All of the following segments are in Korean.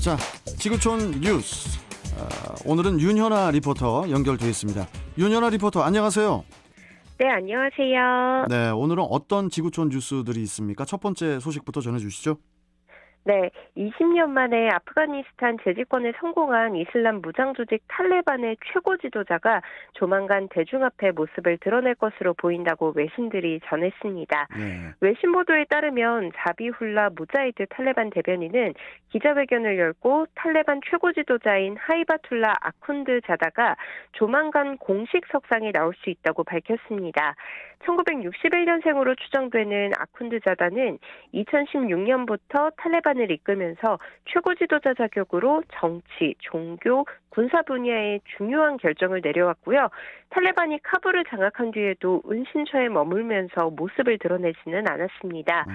자, 지구촌 뉴스. 오늘은 윤현아 리포터 연결돼 있습니다. 윤현아 리포터, 안녕하세요. 네, 안녕하세요. 네, 오늘은 어떤 지구촌 뉴스들이 있습니까? 첫 번째 소식부터 전해주시죠. 네, 20년 만에 아프가니스탄 재집권에 성공한 이슬람 무장 조직 탈레반의 최고 지도자가 조만간 대중 앞에 모습을 드러낼 것으로 보인다고 외신들이 전했습니다. 네. 외신 보도에 따르면 자비훌라 무자히드 탈레반 대변인은 기자회견을 열고 탈레반 최고 지도자인 하이바툴라 아쿤드 자다가 조만간 공식 석상에 나올 수 있다고 밝혔습니다. 1961년생으로 추정되는 아쿤드 자다는 2016년부터 탈레반을 이끌면서 최고 지도자 자격으로 정치, 종교, 군사 분야의 중요한 결정을 내려왔고요. 탈레반이 카불을 장악한 뒤에도 은신처에 머물면서 모습을 드러내지는 않았습니다.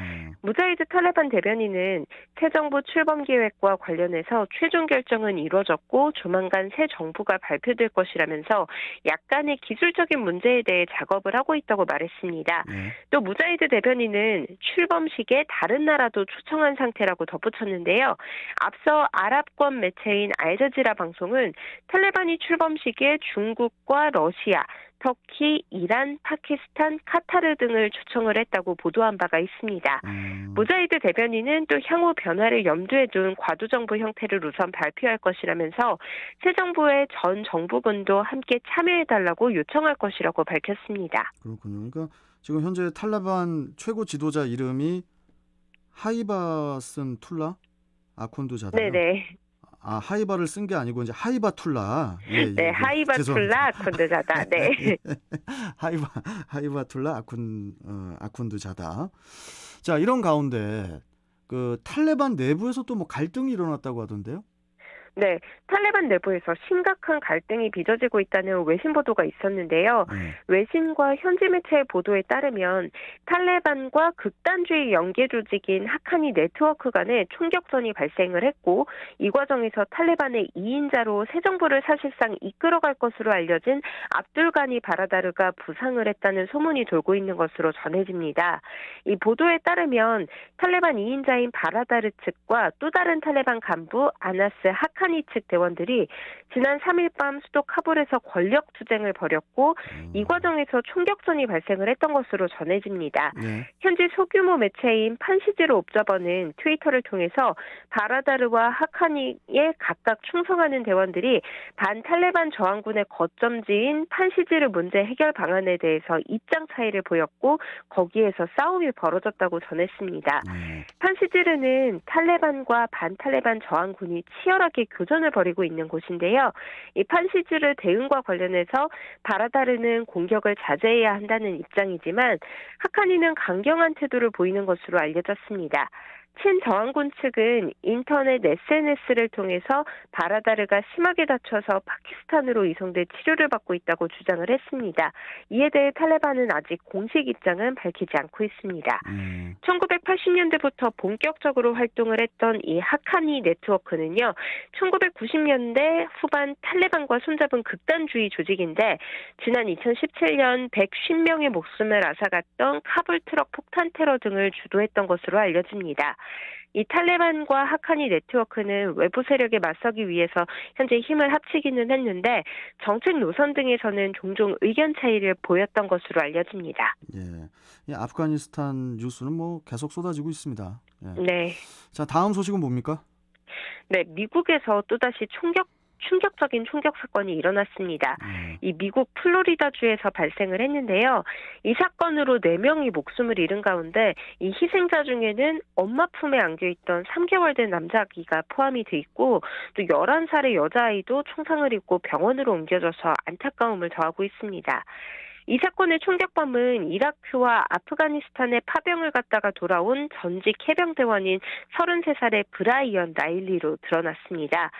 무자히드 탈레반 대변인은 새 정부 출범 계획과 관련해서 최종 결정은 이루어졌고 조만간 새 정부가 발표될 것이라면서 약간의 기술적인 문제에 대해 작업을 하고 있다고 말했습니다. 또 무자히드 대변인은 출범식에 다른 나라도 초청한 상태라고 덧붙였는데요. 앞서 아랍권 매체인 알자지라 방송은 탈레반이 출범식에 중국과 러시아, 터키, 이란, 파키스탄, 카타르 등을 초청을 했다고 보도한 바가 있습니다. 무자히드 대변인은 또 향후 변화를 염두에 둔 과도정부 형태를 우선 발표할 것이라면서 새 정부의 전 정부군도 함께 참여해달라고 요청할 것이라고 밝혔습니다. 그렇군요. 그러니까 지금 현재 탈레반 최고 지도자 이름이 하이바슨 툴라 아콘드 자다요. 네네. 아, 하이바를 쓴 게 아니고 이제 하이바툴라. 예, 네, 예. 하이바툴라 아콘드 자다. 네. 하이바툴라 아쿤드 자다. 자, 이런 가운데 그 탈레반 내부에서 또 뭐 갈등이 일어났다고 하던데요? 네, 탈레반 내부에서 심각한 갈등이 빚어지고 있다는 외신 보도가 있었는데요. 외신과 현지 매체의 보도에 따르면 탈레반과 극단주의 연계 조직인 하카니 네트워크 간에 총격전이 발생을 했고 이 과정에서 탈레반의 2인자로 새 정부를 사실상 이끌어갈 것으로 알려진 압둘가니 바라다르가 부상을 했다는 소문이 돌고 있는 것으로 전해집니다. 이 보도에 따르면 탈레반 2인자인 바라다르 측과 또 다른 탈레반 간부 아나스 하카니 측 대원들이 지난 3일 밤 수도 카불에서 권력 투쟁을 벌였고 이 과정에서 총격전이 발생을 했던 것으로 전해집니다. 현지 소규모 매체인 판시지로 옵저버는 트위터를 통해서 바라다르와 하카니에 각각 충성하는 대원들이 반탈레반 저항군의 거점지인 판시지르 문제 해결 방안에 대해서 입장 차이를 보였고 거기에서 싸움이 벌어졌다고 전했습니다. 판시지르는 탈레반과 반탈레반 저항군이 치열하게 교전을 벌이고 있는 곳인데요. 이 판시지르 대응과 관련해서 바라다르는 공격을 자제해야 한다는 입장이지만 하카니는 강경한 태도를 보이는 것으로 알려졌습니다. 친저항군 측은 인터넷 SNS를 통해서 바라다르가 심하게 다쳐서 파키스탄으로 이송돼 치료를 받고 있다고 주장을 했습니다. 이에 대해 탈레반은 아직 공식 입장은 밝히지 않고 있습니다. 1980년대부터 본격적으로 활동을 했던 이 하카니 네트워크는요. 1990년대 후반 탈레반과 손잡은 극단주의 조직인데 지난 2017년 150명의 목숨을 앗아갔던 카불 트럭 폭탄 테러 등을 주도했던 것으로 알려집니다. 이 탈레반과 하카니 네트워크는 외부 세력에 맞서기 위해서 현재 힘을 합치기는 했는데 정책 노선 등에서는 종종 의견 차이를 보였던 것으로 알려집니다. 예, 이 아프가니스탄 뉴스는 뭐 계속 쏟아지고 있습니다. 예. 네. 자, 다음 소식은 뭡니까? 네, 미국에서 또다시 충격적인 총격 사건이 일어났습니다. 이 미국 플로리다주에서 발생을 했는데요. 이 사건으로 4명이 목숨을 잃은 가운데 이 희생자 중에는 엄마 품에 안겨있던 3개월 된 남자 아기가 포함이 돼 있고 또 11살의 여자아이도 총상을 입고 병원으로 옮겨져서 안타까움을 더하고 있습니다. 이 사건의 총격범은 이라크와 아프가니스탄에 파병을 갔다가 돌아온 전직 해병대원인 33살의 브라이언 나일리로 드러났습니다.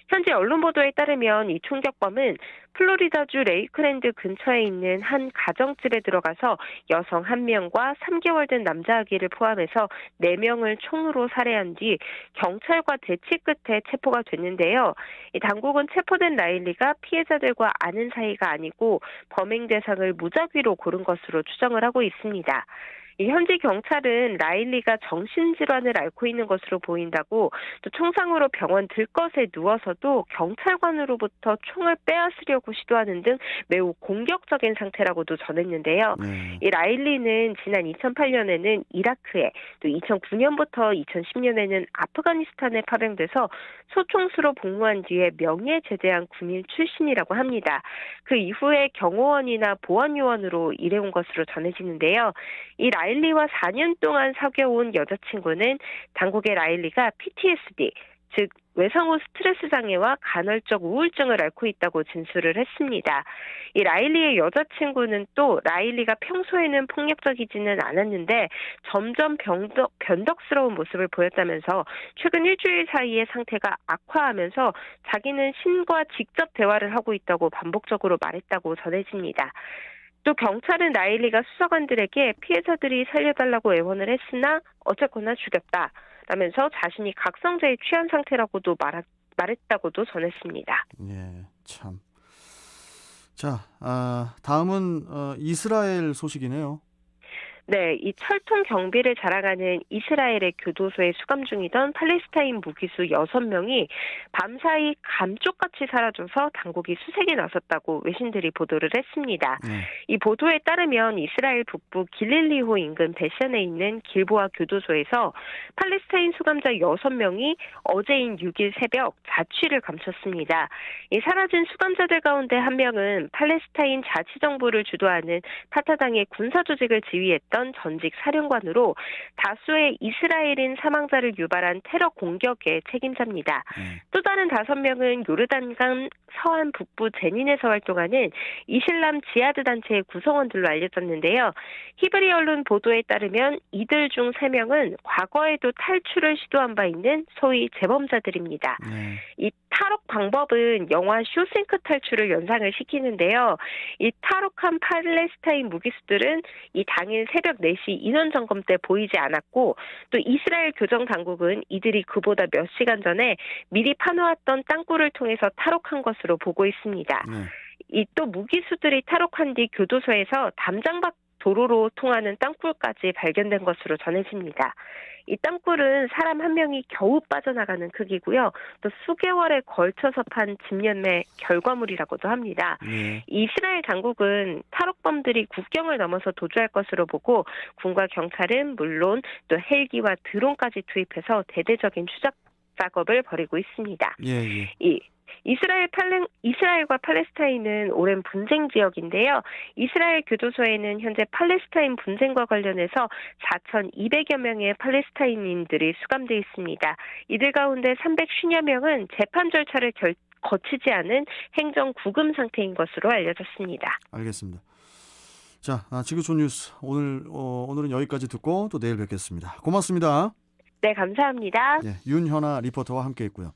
현지 언론 보도에 따르면 이 총격범은 플로리다주 레이크랜드 근처에 있는 한 가정집에 들어가서 여성 1명과 3개월 된 남자 아기를 포함해서 4명을 총으로 살해한 뒤 경찰과 대치 끝에 체포가 됐는데요. 이 당국은 체포된 나일리가 피해자들과 아는 사이가 아니고 범행 대상을 무작위로 고른 것으로 추정을 하고 있습니다. 이 현지 경찰은 라일리가 정신질환을 앓고 있는 것으로 보인다고 또 총상으로 병원 들것에 누워서도 경찰관으로부터 총을 빼앗으려고 시도하는 등 매우 공격적인 상태라고도 전했는데요. 네. 이 라일리는 지난 2008년에는 이라크에 또 2009년부터 2010년에는 아프가니스탄에 파병돼서 소총수로 복무한 뒤에 명예제대한 군인 출신이라고 합니다. 그 이후에 경호원이나 보안요원으로 일해온 것으로 전해지는데요. 이 라일리와 4년 동안 사귀어온 여자친구는 당국의 라일리가 PTSD, 즉 외상후 스트레스 장애와 간헐적 우울증을 앓고 있다고 진술을 했습니다. 이 라일리의 여자친구는 또 라일리가 평소에는 폭력적이지는 않았는데 점점 변덕스러운 모습을 보였다면서 최근 일주일 사이에 상태가 악화하면서 자기는 신과 직접 대화를 하고 있다고 반복적으로 말했다고 전해집니다. 또 경찰은 라일리가 수사관들에게 피해자들이 살려달라고 애원을 했으나 어쨌거나 죽였다 라면서 자신이 각성제에 취한 상태라고도 말했다고도 전했습니다. 예, 참. 자, 다음은 이스라엘 소식이네요. 네, 이 철통 경비를 자랑하는 이스라엘의 교도소에 수감 중이던 팔레스타인 무기수 6명이 밤사이 감쪽같이 사라져서 당국이 수색에 나섰다고 외신들이 보도를 했습니다. 네. 이 보도에 따르면 이스라엘 북부 길릴리호 인근 베션에 있는 길보아 교도소에서 팔레스타인 수감자 6명이 어제인 6일 새벽 자취를 감췄습니다. 이 사라진 수감자들 가운데 한 명은 팔레스타인 자치정부를 주도하는 파타당의 군사조직을 지휘했던 전직 사령관으로 다수의 이스라엘인 사망자를 유발한 테러 공격의 책임자입니다. 또 다른 5명은 요르단강 서안 북부 제닌에서 활동하는 이슬람 지하드 단체의 구성원들로 알려졌는데요. 히브리 언론 보도에 따르면 이들 중 3명은 과거에도 탈출을 시도한 바 있는 소위 재범자들입니다. 이 탈옥 방법은 영화 쇼생크 탈출을 연상을 시키는데요. 이 탈옥한 팔레스타인 무기수들은 이 당일 새벽 4시 인원 점검 때 보이지 않았고 또 이스라엘 교정 당국은 이들이 그보다 몇 시간 전에 미리 파놓았던 땅굴을 통해서 탈옥한 것으로 보고 있습니다. 이 또 무기수들이 탈옥한 뒤 교도소에서 담장 밖 도로로 통하는 땅굴까지 발견된 것으로 전해집니다. 이 땅굴은 사람 한 명이 겨우 빠져나가는 크기고요. 또 수개월에 걸쳐서 판 집념의 결과물이라고도 합니다. 이스라엘 당국은 탈옥범들이 국경을 넘어서 도주할 것으로 보고 군과 경찰은 물론 또 헬기와 드론까지 투입해서 대대적인 추적 작업을 벌이고 있습니다. 이스라엘과 팔레스타인은 오랜 분쟁 지역인데요. 이스라엘 교도소에는 현재 팔레스타인 분쟁과 관련해서 4,200여 명의 팔레스타인인들이 수감돼 있습니다. 이들 가운데 350여 명은 재판 절차를 거치지 않은 행정 구금 상태인 것으로 알려졌습니다. 알겠습니다. 자, 지구촌 뉴스 오늘은 여기까지 듣고 또 내일 뵙겠습니다. 고맙습니다. 네, 감사합니다. 윤현아 리포터와 함께했고요.